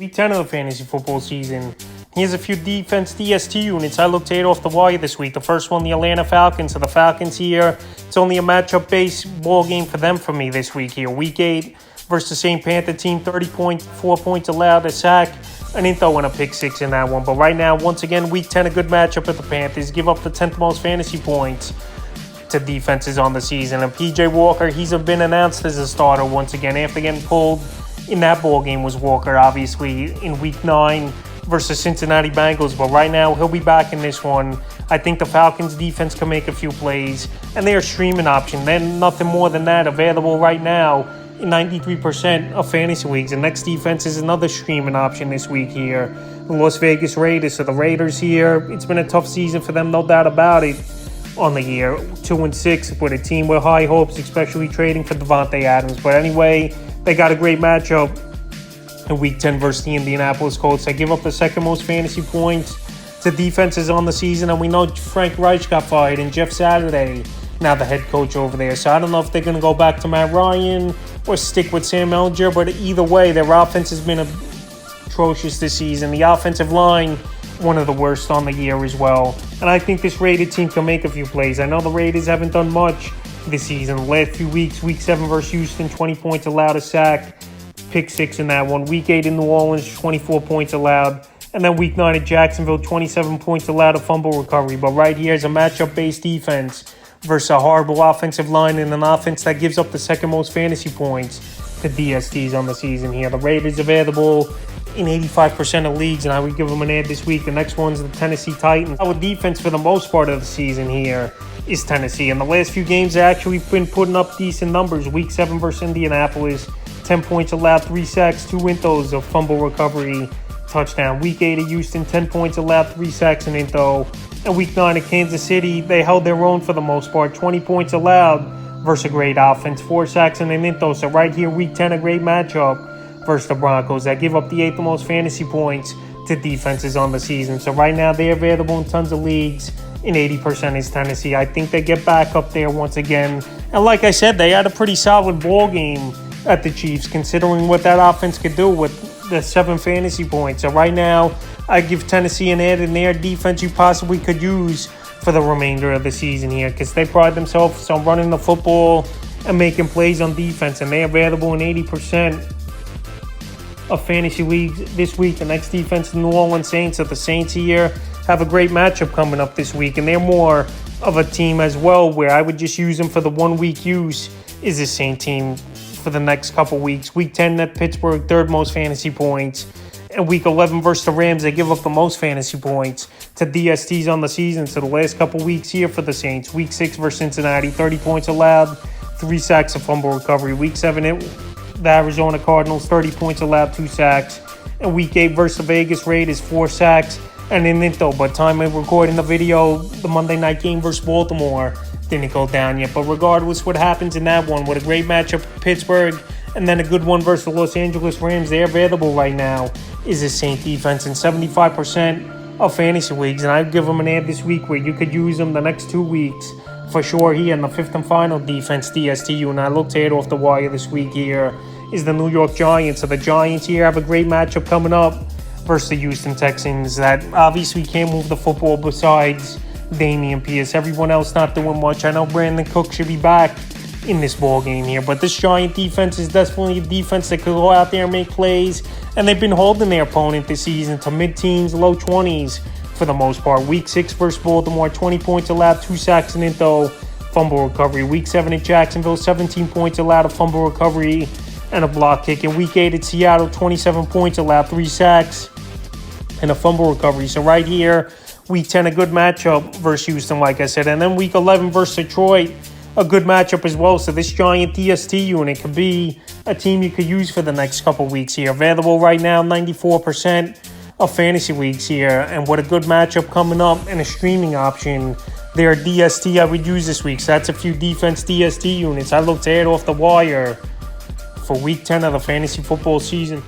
Week 10 of the fantasy football season. Here's a few defense DST units I looked at off the wire this week. The first one, the Atlanta Falcons. So the Falcons here, it's only a matchup-based ball game for them for me this week here. Week 8 versus the St. Panther team, 4 points allowed, a sack, an intho and a pick six in that one. But right now, once again, Week 10, a good matchup at the Panthers. Give up the 10th most fantasy points to defenses on the season. And P.J. Walker, he's been announced as a starter once again after getting pulled in that ball game was Walker, obviously, in Week 9 versus Cincinnati Bengals. But right now, he'll be back in this one. I think the Falcons' defense can make a few plays, and they're a streaming option. They're nothing more than that available right now in 93% of fantasy leagues. The next defense is another streaming option this week here. The Las Vegas Raiders. So the Raiders here, it's been a tough season for them, no doubt about it, on the year. 2-6 with a team with high hopes, especially trading for Devontae Adams. But anyway, they got a great matchup in Week 10 versus the Indianapolis Colts. They give up the second most fantasy points to defenses on the season. And we know Frank Reich got fired and Jeff Saturday, now the head coach over there. So I don't know if they're going to go back to Matt Ryan or stick with Sam Ellinger. But either way, their offense has been atrocious this season. The offensive line, one of the worst on the year as well. And I think this Raider team can make a few plays. I know the Raiders haven't done much this season. The last few weeks, Week 7 versus Houston, 20 points allowed, a sack, pick six in that one. Week 8 in New Orleans, 24 points allowed. And then Week 9 at Jacksonville, 27 points allowed, a fumble recovery. But right here is a matchup-based defense versus a horrible offensive line and an offense that gives up the second most fantasy points to DSTs on the season here. The Raiders available in 85% of leagues, and I would give them an ad this week. The next one's the Tennessee Titans. Our defense for the most part of the season here is Tennessee. And the last few games, they actually been putting up decent numbers. Week 7 versus Indianapolis, 10 points allowed, 3 sacks, 2 intos, a fumble recovery, touchdown. Week 8 at Houston, 10 points allowed, 3 sacks, and intho. And Week 9 at Kansas City, they held their own for the most part. 20 points allowed versus a great offense, 4 sacks, and an intho. So right here, Week 10, a great matchup versus the Broncos that give up the 8th most fantasy points to defenses on the season. So right now, they're available in tons of leagues. In 80% is Tennessee. I think they get back up there once again. And like I said, they had a pretty solid ball game at the Chiefs, considering what that offense could do with the 7 fantasy points. So right now, I give Tennessee an ad in their defense you possibly could use for the remainder of the season here, because they pride themselves on running the football and making plays on defense, and they're available in 80% of fantasy leagues this week. The next defense is the New Orleans Saints. So the Saints here have a great matchup coming up this week, and they're more of a team as well where I would just use them for the 1 week use is the same team for the next couple weeks. Week 10 at Pittsburgh, 3rd most fantasy points. And Week 11 versus the Rams, they give up the most fantasy points to DSTs on the season. So the last couple weeks here for the Saints. Week 6 versus Cincinnati, 30 points allowed, 3 sacks, a fumble recovery. Week 7 at the Arizona Cardinals, 30 points allowed, 2 sacks. And Week 8 versus the Vegas Raiders, 4 sacks and an intho. But time of recording the video, the Monday night game versus Baltimore didn't go down yet. But regardless what happens in that one, with a great matchup for Pittsburgh and then a good one versus the Los Angeles Rams, they're available right now is the Saint defense in 75% of fantasy leagues. And I'd give them an ad this week where you could use them the next 2 weeks for sure here in the 5th and final defense DSTU. And I looked at it off the wire this week here is the New York Giants. So the Giants here have a great matchup coming up versus the Houston Texans that obviously can't move the football besides Damian Pierce. Everyone else not doing much. I know Brandon Cook should be back in this ball game here, but this Giant defense is definitely a defense that could go out there and make plays, and they've been holding their opponent this season to mid-teens, low 20s for the most part. Week 6 versus Baltimore, 20 points allowed, 2 sacks and intho, fumble recovery. Week 7 at Jacksonville, 17 points allowed, a fumble recovery and a block kick. In Week 8 at Seattle, 27 points allowed, 3 sacks and a fumble recovery. So right here, Week 10, a good matchup versus Houston, like I said. And then Week 11 versus Detroit, a good matchup as well. So this Giant DST unit could be a team you could use for the next couple weeks here. Available right now, 94% of fantasy leagues here. And what a good matchup coming up and a streaming option. They're DST I would use this week. So that's a few defense DST units I looked at off the wire for Week 10 of the fantasy football season.